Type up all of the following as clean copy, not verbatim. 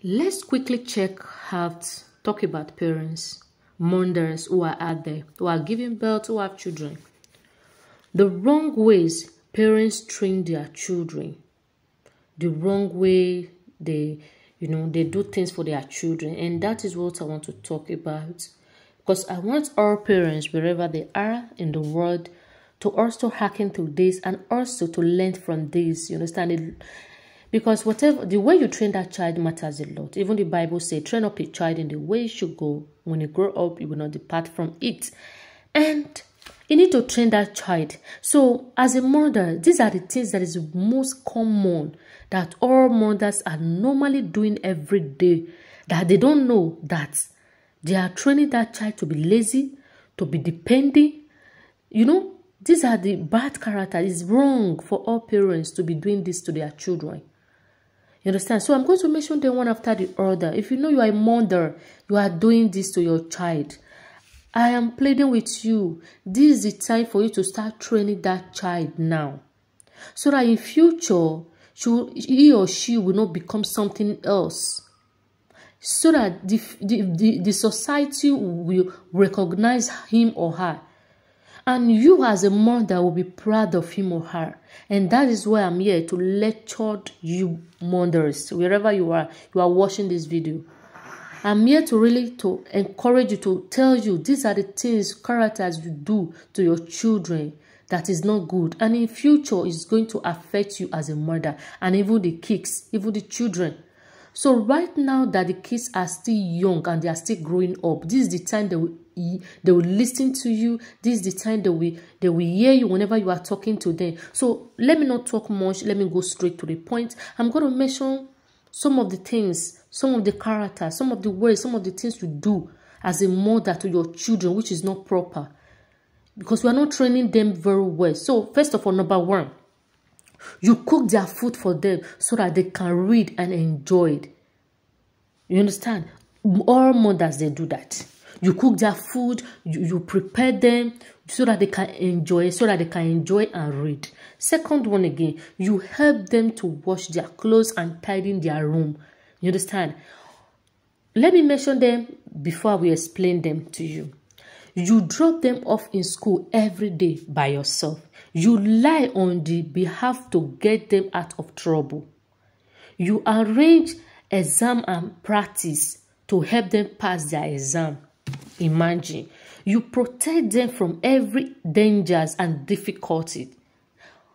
Let's quickly talk about parents, mothers who are out there, who are giving birth, who have children. The wrong ways parents train their children, the wrong way they do things for their children, and that is what I want to talk about. Because I want all parents, wherever they are in the world, to also hearken to this and also to learn from this. You understand it? Because the way you train that child matters a lot. Even the Bible says, train up a child in the way he should go. When he grow up, he will not depart from it. And you need to train that child. So as a mother, these are the things that is most common that all mothers are normally doing every day, that they don't know that they are training that child to be lazy, to be depending. These are the bad characters. It's wrong for all parents to be doing this to their children. You understand? So I'm going to mention them one after the other. If you know you are a mother, you are doing this to your child, I am pleading with you. This is the time for you to start training that child now. So that in future, he or she will not become something else. So that the society will recognize him or her. And you as a mother will be proud of him or her. And that is why I'm here to lecture you mothers, wherever you are watching this video. I'm here to encourage you, to tell you these are the things, characters you do to your children that is not good. And in future, it's going to affect you as a mother and even the kids, even the children. So right now that the kids are still young and they are still growing up, this is the time they will listen to you. This is the time they will hear you whenever you are talking to them. So let me not talk much. Let me go straight to the point. I'm going to mention some of the things, some of the characters, some of the ways, some of the things you do as a mother to your children, which is not proper. Because we are not training them very well. So first of all, number one, you cook their food for them so that they can read and enjoy it. You understand? All mothers, they do that. You cook their food, you prepare them so that they can enjoy, and read. Second one again, you help them to wash their clothes and tidy their room. You understand? Let me mention them before we explain them to you. You drop them off in school every day by yourself. You lie on the behalf to get them out of trouble. You arrange exam and practice to help them pass their exam. Imagine. You protect them from every dangers and difficulty.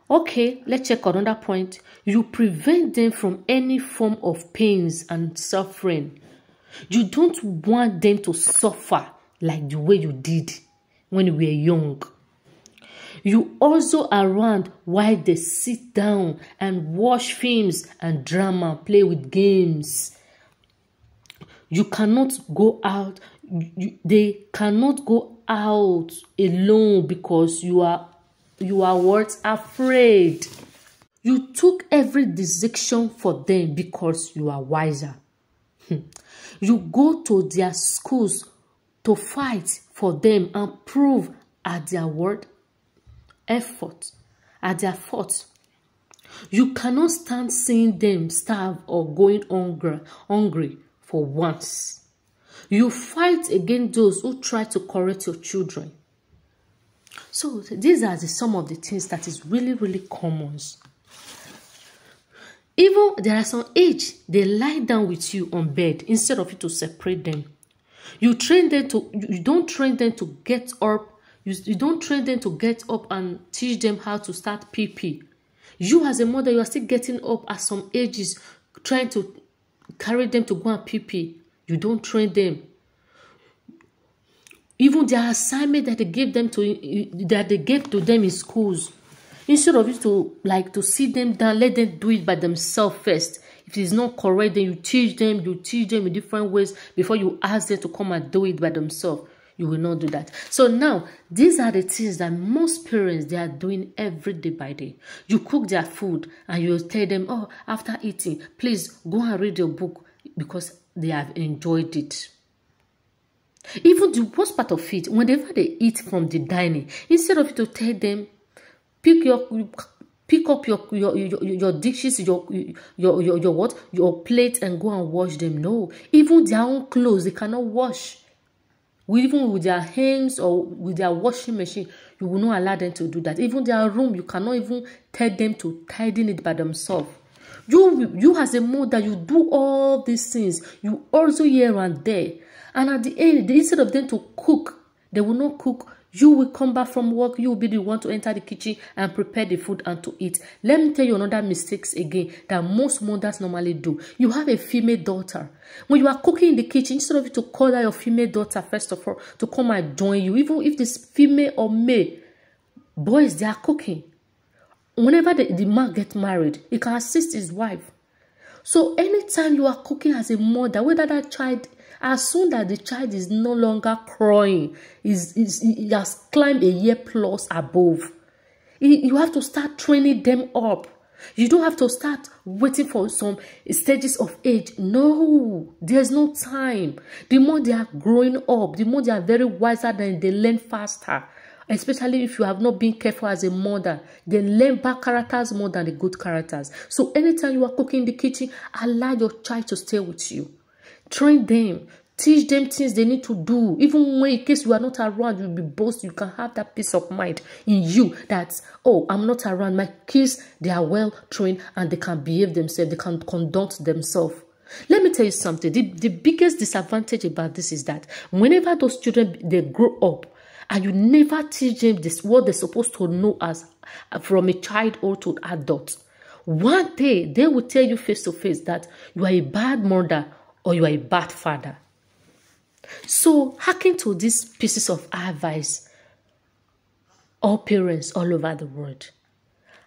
Okay, let's check another point. You prevent them from any form of pains and suffering. You don't want them to suffer like the way you did when you were young. You also around while they sit down and watch films and drama, play with games. You cannot go out. They cannot go out alone because you are what? Afraid. You took every decision for them because you are wiser. You go to their schools to fight for them and prove at their effort. You cannot stand seeing them starve or going hungry for once. You fight against those who try to correct your children. So these are some of the things that is really, really common. Even there are some age, they lie down with you on bed instead of you to separate them. You train them you don't train them to get up. You don't train them to get up and teach them how to start pee. You as a mother, you are still getting up at some ages, trying to carry them to go and pee. You don't train them. Even their assignment that they gave to them in schools, instead of you to sit them down, let them do it by themselves first. If it is not correct, then you teach them in different ways before you ask them to come and do it by themselves. You will not do that. So now, these are the things that most parents, they are doing every day by day. You cook their food and you tell them, oh, after eating, please go and read your book because they have enjoyed it. Even the worst part of it, whenever they eat from the dining, instead of you to tell them, Pick up your dishes, your plate, and go and wash them. No, even their own clothes they cannot wash. Even with their hands or with their washing machine, you will not allow them to do that. Even their room, you cannot even tell them to tidy it by themselves. You as a mother, you do all these things. You also here and there. And at the end, instead of them to cook, they will not cook. You will come back from work. You will be the one to enter the kitchen and prepare the food and to eat. Let me tell you another mistakes again that most mothers normally do. You have a female daughter. When you are cooking in the kitchen, instead of you to call out your female daughter, first of all, to come and join you, even if this female or male, boys, they are cooking. Whenever the man gets married, he can assist his wife. So anytime you are cooking as a mother, whether that child, as soon as the child is no longer crying, he has climbed a year plus above, you have to start training them up. You don't have to start waiting for some stages of age. No, there's no time. The more they are growing up, the more they are very wiser, than they learn faster. Especially if you have not been careful as a mother, they learn bad characters more than the good characters. So anytime you are cooking in the kitchen, allow your child to stay with you. Train them. Teach them things they need to do. Even when in case you are not around, you'll be boasted. You can have that peace of mind in you that, oh, I'm not around. My kids, they are well trained and they can behave themselves. They can conduct themselves. Let me tell you something. The biggest disadvantage about this is that whenever those children, they grow up, and you never teach them this, what they're supposed to know as from a child or to adult, one day they will tell you face to face that you are a bad mother or you are a bad father. So hearken to these pieces of advice, all parents all over the world.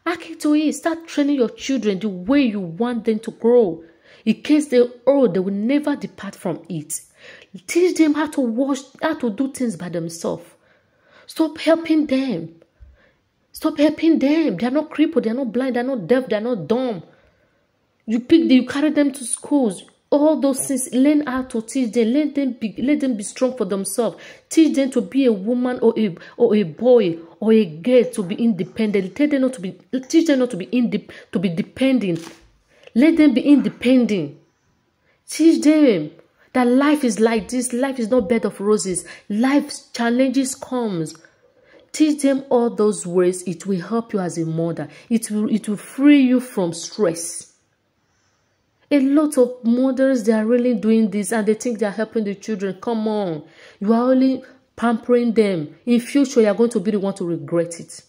Hearken to it. Start training your children the way you want them to grow. In case they're old, they will never depart from it. Teach them how to wash, how to do things by themselves. Stop helping them. Stop helping them. They are not crippled. They are not blind. They are not deaf. They are not dumb. You carry them to schools. All those things. Learn how to teach them. Let them be strong for themselves. Teach them to be a woman or a boy or a girl to be independent. Teach them not to be dependent. Let them be independent. Teach them that life is like this. Life is not bed of roses. Life's challenges comes. Teach them all those ways. It will help you as a mother. It will free you from stress. A lot of mothers, they are really doing this and they think they are helping the children. Come on. You are only pampering them. In future, you are going to be the one to regret it.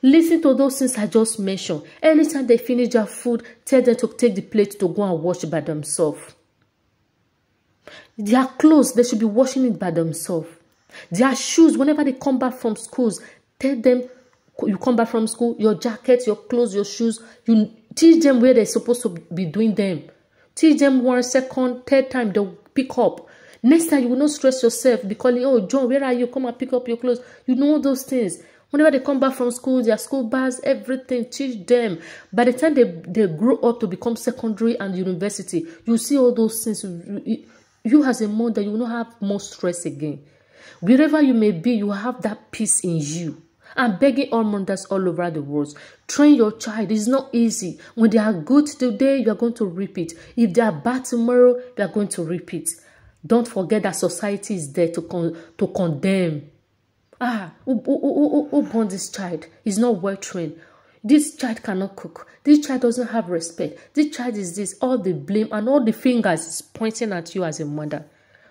Listen to those things I just mentioned. Anytime they finish their food, tell them to take the plate to go and wash it by themselves. Their clothes, they should be washing it by themselves. Their shoes, whenever they come back from schools, tell them, you come back from school, your jackets, your clothes, your shoes, you teach them where they're supposed to be doing them. Teach them 1 second, third time, they'll pick up. Next time, you will not stress yourself, be calling, oh, John, where are you? Come and pick up your clothes. You know those things. Whenever they come back from school, their school bags, everything, teach them. By the time they grow up to become secondary and university, you see all those things. You as a mother, you will not have more stress again. Wherever you may be, you have that peace in you. I'm begging all mothers all over the world. Train your child. It's not easy. When they are good today, you are going to repeat. If they are bad tomorrow, you are going to repeat. Don't forget that society is there to condemn. Who born this child? He's not well trained. This child cannot cook. This child doesn't have respect. This child is this. All the blame and all the fingers is pointing at you as a mother.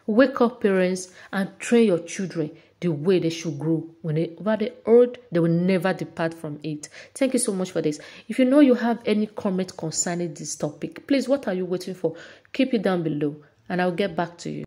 Wake up, parents, and train your children the way they should grow. Whenever they're old, they will never depart from it. Thank you so much for this. If you know you have any comment concerning this topic, please, what are you waiting for? Keep it down below, and I'll get back to you.